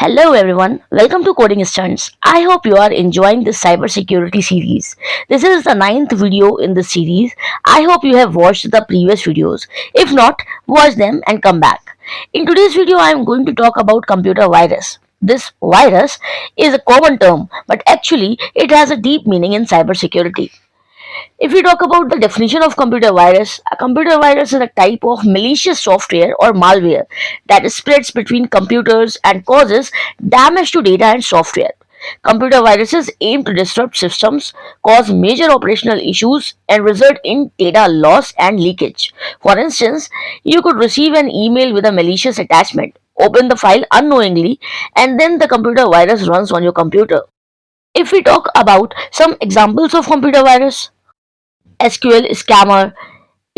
Hello everyone, welcome to Coding Stunts. I hope you are enjoying this cybersecurity series. This is the ninth video in this series. I hope you have watched the previous videos. If not, watch them and come back. In today's video, I am going to talk about computer virus. This virus is a common term, but actually it has a deep meaning in cybersecurity. If we talk about the definition of computer virus, a computer virus is a type of malicious software or malware that spreads between computers and causes damage to data and software. Computer viruses aim to disrupt systems, cause major operational issues, and result in data loss and leakage. For instance, you could receive an email with a malicious attachment, open the file unknowingly, and then the computer virus runs on your computer. If we talk about some examples of computer virus, SQL Scammer,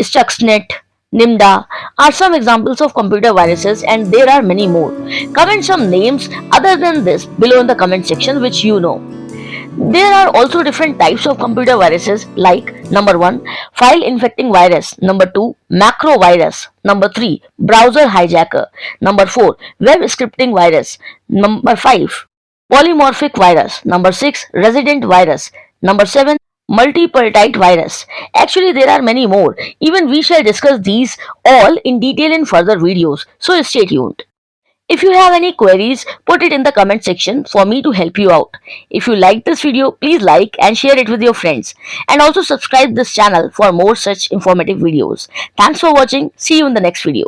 Stuxnet, Nimda are some examples of computer viruses, and there are many more. Comment some names other than this below in the comment section which you know. There are also different types of computer viruses like number 1 file infecting virus, number 2 macro virus, number 3 browser hijacker, number 4 web scripting virus, number 5 polymorphic virus, number 6 resident virus, number 7 multipartite virus. Actually, there are many more. Even we shall discuss these all in detail in further videos, so stay tuned. If you have any queries, put it in the comment section for me to help you out. If you like this video, please like and share it with your friends. And also subscribe this channel for more such informative videos. Thanks for watching. See you in the next video.